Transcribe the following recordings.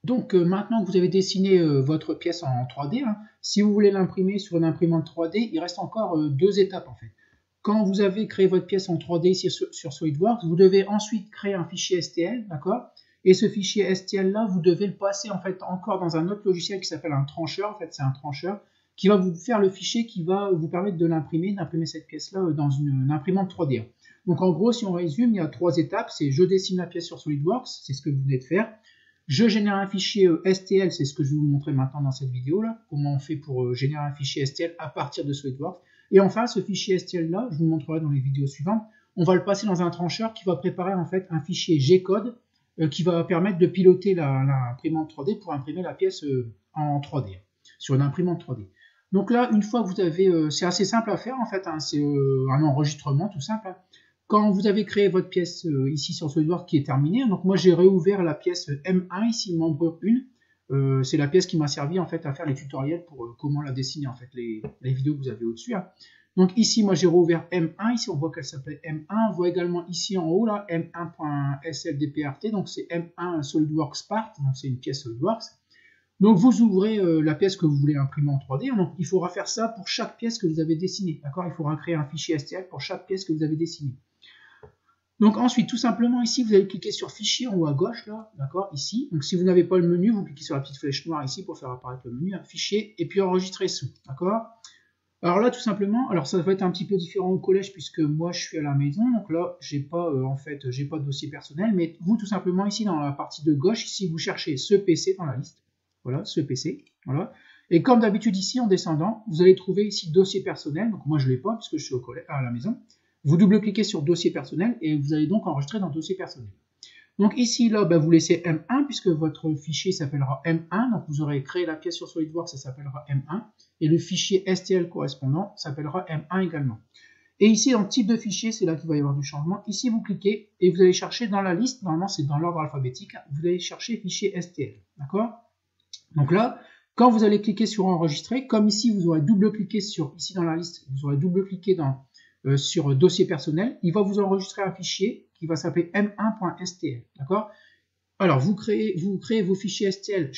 Donc maintenant que vous avez dessiné votre pièce en 3D, hein, si vous voulez l'imprimer sur une imprimante 3D, il reste encore deux étapes en fait. Quand vous avez créé votre pièce en 3D ici sur SolidWorks, vous devez ensuite créer un fichier STL, d'accord? Et ce fichier STL là, vous devez le passer en fait encore dans un autre logiciel qui s'appelle un trancheur. En fait, c'est un trancheur qui va vous faire le fichier qui va vous permettre de l'imprimer, d'imprimer cette pièce là dans une imprimante 3D. Donc en gros, si on résume, il y a trois étapes. C'est je dessine la pièce sur SolidWorks, c'est ce que vous venez de faire. Je génère un fichier STL, c'est ce que je vais vous montrer maintenant dans cette vidéo là, comment on fait pour générer un fichier STL à partir de SolidWorks. Et enfin, ce fichier STL là, je vous le montrerai dans les vidéos suivantes, on va le passer dans un trancheur qui va préparer en fait un fichier G-code qui va permettre de piloter l'imprimante 3D pour imprimer la pièce en 3D, sur une imprimante 3D. Donc là, une fois que vous avez, c'est assez simple à faire en fait, hein, c'est un enregistrement tout simple. Hein. Quand vous avez créé votre pièce ici sur SolidWorks qui est terminée, donc moi j'ai réouvert la pièce M1 ici, membre 1. C'est la pièce qui m'a servi en fait à faire les tutoriels pour comment la dessiner en fait, les vidéos que vous avez au-dessus. Hein. Donc ici moi j'ai rouvert M1, ici on voit qu'elle s'appelle M1, on voit également ici en haut là M1.SLDPRT, donc c'est M1 SolidWorks Part, donc c'est une pièce SolidWorks. Donc vous ouvrez la pièce que vous voulez imprimer en 3D, hein, donc il faudra faire ça pour chaque pièce que vous avez dessinée, d'accord? Il faudra créer un fichier STL pour chaque pièce que vous avez dessinée. Donc ensuite, tout simplement, ici, vous allez cliquer sur Fichier en haut à gauche, là, d'accord, ici. Donc si vous n'avez pas le menu, vous cliquez sur la petite flèche noire ici pour faire apparaître le menu, Fichier, et puis Enregistrer sous, d'accord. Alors là, tout simplement, alors ça va être un petit peu différent au collège puisque moi je suis à la maison, donc là, j'ai pas en fait, j'ai pas de dossier personnel, mais vous, tout simplement, ici, dans la partie de gauche, ici, vous cherchez ce PC dans la liste, voilà, ce PC, voilà. Et comme d'habitude ici, en descendant, vous allez trouver ici Dossier personnel, donc moi je l'ai pas puisque je suis au collège, à la maison. Vous double-cliquez sur Dossier personnel et vous allez donc enregistrer dans Dossier personnel. Donc ici, là, ben, vous laissez M1 puisque votre fichier s'appellera M1. Donc vous aurez créé la pièce sur SolidWorks, ça s'appellera M1. Et le fichier STL correspondant s'appellera M1 également. Et ici, dans type de fichier, c'est là qu'il va y avoir du changement. Ici, vous cliquez et vous allez chercher dans la liste, normalement c'est dans l'ordre alphabétique, vous allez chercher fichier STL. D'accord? Donc là, quand vous allez cliquer sur Enregistrer, comme ici, vous aurez double-cliqué sur, ici dans la liste, vous aurez double-cliqué sur dossier personnel, il va vous enregistrer un fichier qui va s'appeler m1.stl, d'accord? Alors, vous créez vos fichiers STL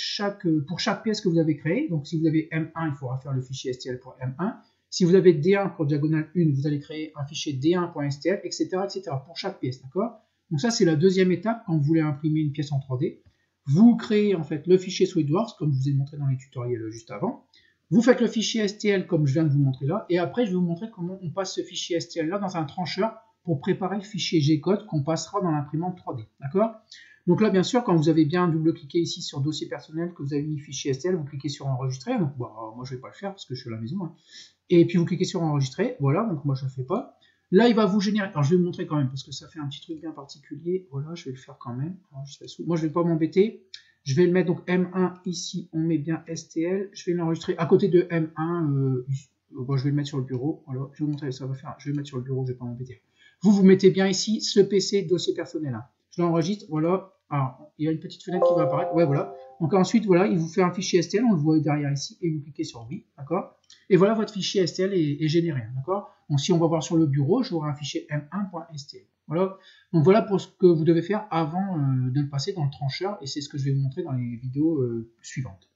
pour chaque pièce que vous avez créée. Donc, si vous avez M1, il faudra faire le fichier STL pour M1. Si vous avez D1 pour diagonale 1, vous allez créer un fichier D1.stl, etc., etc., pour chaque pièce, d'accord? Donc ça, c'est la deuxième étape quand vous voulez imprimer une pièce en 3D. Vous créez en fait le fichier SolidWorks, comme je vous ai montré dans les tutoriels juste avant. Vous faites le fichier STL comme je viens de vous montrer là, et après je vais vous montrer comment on passe ce fichier STL là dans un trancheur pour préparer le fichier G-code qu'on passera dans l'imprimante 3D, d'accord? Donc là bien sûr quand vous avez bien double-cliqué ici sur dossier personnel, que vous avez mis fichier STL, vous cliquez sur enregistrer, donc bon, moi je vais pas le faire parce que je suis à la maison, hein. Et puis vous cliquez sur enregistrer, voilà, donc moi je le fais pas. Là il va vous générer, alors je vais vous montrer quand même parce que ça fait un petit truc bien particulier, voilà, je vais le faire quand même, moi je vais pas m'embêter. Je vais le mettre donc M1 ici, on met bien STL. Je vais l'enregistrer à côté de M1. Bon, je vais le mettre sur le bureau. Voilà, je vais vous montrer ça va faire. Je vais le mettre sur le bureau, je ne vais pas m'embêter. Vous mettez bien ici ce PC dossier personnel. Hein. Je l'enregistre. Voilà. Alors, il y a une petite fenêtre qui va apparaître. Ouais, voilà. Donc ensuite, voilà, il vous fait un fichier STL. On le voit derrière ici et vous cliquez sur oui, d'accord. Et voilà, votre fichier STL est généré, d'accord. Donc si on va voir sur le bureau, j'aurai un fichier m1.stl. Voilà. Donc voilà pour ce que vous devez faire avant de le passer dans le trancheur et c'est ce que je vais vous montrer dans les vidéos suivantes.